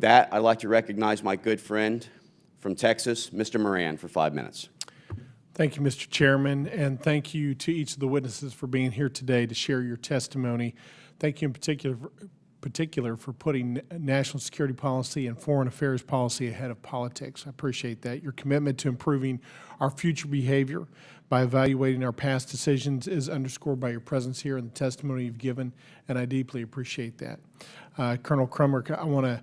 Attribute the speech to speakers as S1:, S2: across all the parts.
S1: that, I'd like to recognize my good friend from Texas, Mr. Moran, for 5 minutes.
S2: Thank you, Mr. Chairman, and thank you to each of the witnesses for being here today to share your testimony. Thank you in particular for putting national security policy and foreign affairs policy ahead of politics. I appreciate that. Your commitment to improving our future behavior by evaluating our past decisions is underscored by your presence here and the testimony you've given, and I deeply appreciate that. Colonel Crumrick, I want to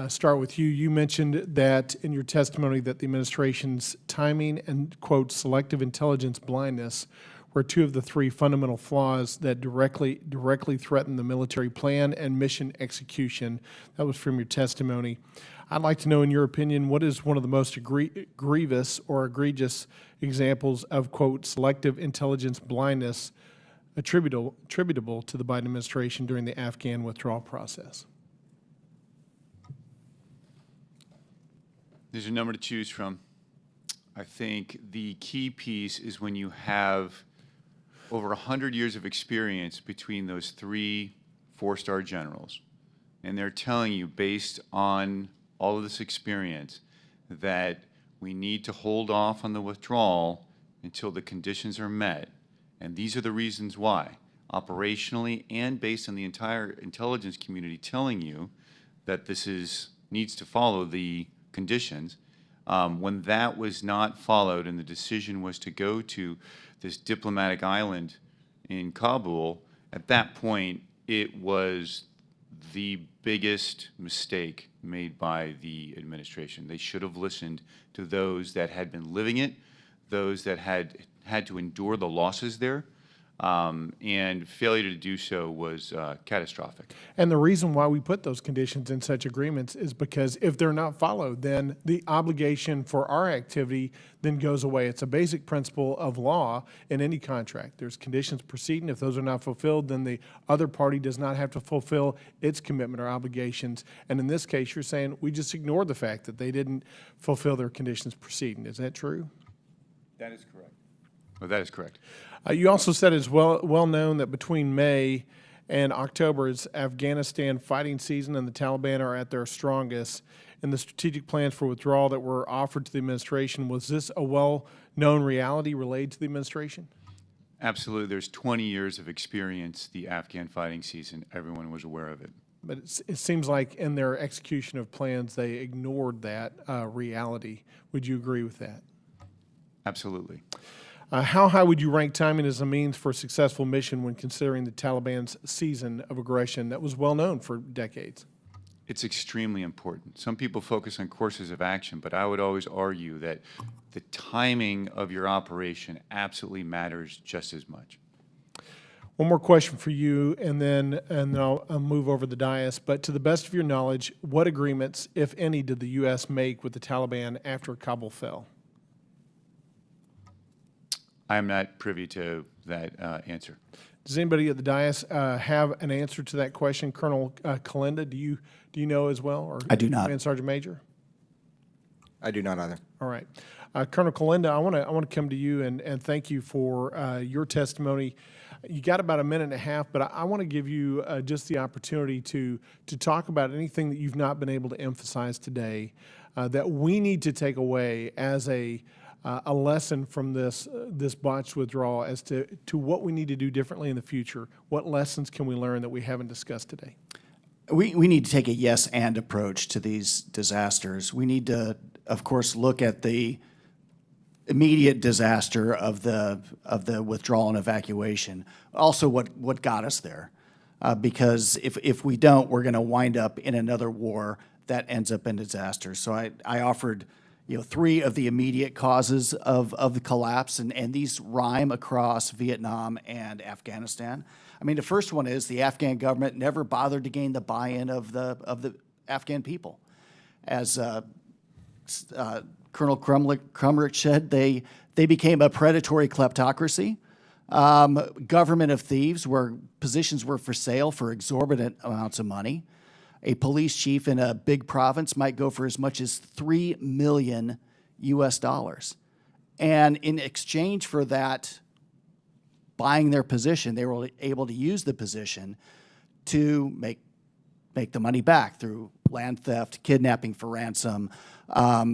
S2: start with you. You mentioned that in your testimony that the administration's timing and, quote, selective intelligence blindness were two of the three fundamental flaws that directly threaten the military plan and mission execution. That was from your testimony. I'd like to know, in your opinion, what is one of the most grievous or egregious examples of, quote, selective intelligence blindness attributable to the Biden administration during the Afghan withdrawal process?
S3: There's a number to choose from. I think the key piece is when you have over 100 years of experience between those three four-star generals, and they're telling you, based on all of this experience, that we need to hold off on the withdrawal until the conditions are met. And these are the reasons why, operationally and based on the entire intelligence community telling you that this needs to follow the conditions. When that was not followed and the decision was to go to this diplomatic island in Kabul, at that point, it was the biggest mistake made by the administration. They should have listened to those that had been living it, those that had to endure the losses there, and failure to do so was catastrophic.
S2: And the reason why we put those conditions in such agreements is because if they're not followed, then the obligation for our activity then goes away. It's a basic principle of law in any contract. There's conditions preceding. If those are not fulfilled, then the other party does not have to fulfill its commitment or obligations. And in this case, you're saying we just ignored the fact that they didn't fulfill their conditions preceding. Is that true?
S3: That is correct. Well, that is correct.
S2: You also said it's well known that between May and October is Afghanistan fighting season, and the Taliban are at their strongest. In the strategic plans for withdrawal that were offered to the administration, was this a well-known reality related to the administration?
S3: Absolutely. There's 20 years of experience, the Afghan fighting season. Everyone was aware of it.
S2: But it seems like in their execution of plans, they ignored that reality. Would you agree with that?
S3: Absolutely.
S2: How high would you rank timing as a means for a successful mission when considering the Taliban's season of aggression that was well known for decades?
S3: It's extremely important. Some people focus on courses of action, but I would always argue that the timing of your operation absolutely matters just as much.
S2: One more question for you, and then I'll move over the dais. But to the best of your knowledge, what agreements, if any, did the U.S. make with the Taliban after Kabul fell?
S3: I am not privy to that answer.
S2: Does anybody at the dais have an answer to that question? Colonel Kalinda, do you know as well? Or
S4: I do not.
S2: Command Sergeant Major?
S4: I do not either.
S2: All right. Colonel Kalinda, I want to come to you and thank you for your testimony. You got about a minute and a half, but I want to give you just the opportunity to talk about anything that you've not been able to emphasize today that we need to take away as a lesson from this botched withdrawal as to what we need to do differently in the future. What lessons can we learn that we haven't discussed today?
S4: We need to take a yes and approach to these disasters. We need to, of course, look at the immediate disaster of the withdrawal and evacuation. Also, what got us there, because if we don't, we're going to wind up in another war that ends up in disaster. So I offered, three of the immediate causes of the collapse, and these rhyme across Vietnam and Afghanistan. I mean, the first one is the Afghan government never bothered to gain the buy-in of the Afghan people. As Colonel Crumrick said, they became a predatory kleptocracy, government of thieves, where positions were for sale for exorbitant amounts of money. A police chief in a big province might go for as much as $3 million US. And in exchange for that, buying their position, they were able to use the position to make the money back through land theft, kidnapping for ransom,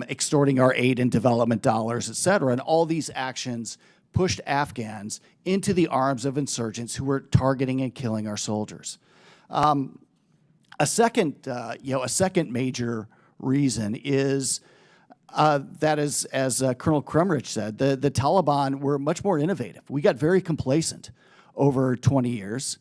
S4: extorting our aid and development dollars, et cetera. And all these actions pushed Afghans into the arms of insurgents who were targeting and killing our soldiers. A second major reason is that, as Colonel Krumrich said, the Taliban were much more innovative. We got very complacent over 20 years,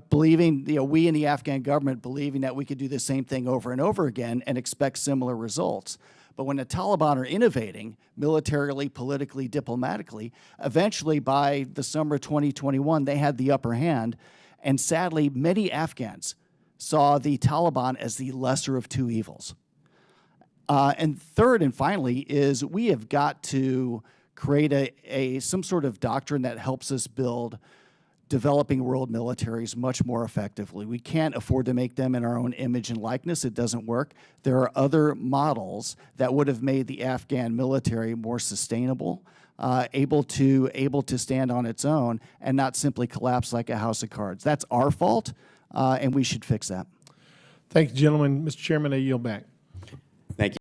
S4: believing, we in the Afghan government believing that we could do the same thing over and over again and expect similar results. But when the Taliban are innovating, militarily, politically, diplomatically, eventually by the summer of 2021, they had the upper hand. And sadly, many Afghans saw the Taliban as the lesser of two evils. And third and finally is we have got to create some sort of doctrine that helps us build developing world militaries much more effectively. We can't afford to make them in our own image and likeness. It doesn't work. There are other models that would have made the Afghan military more sustainable, able to stand on its own and not simply collapse like a house of cards. That's our fault, and we should fix that.
S2: Thank you, gentlemen. Mr. Chairman, I yield back.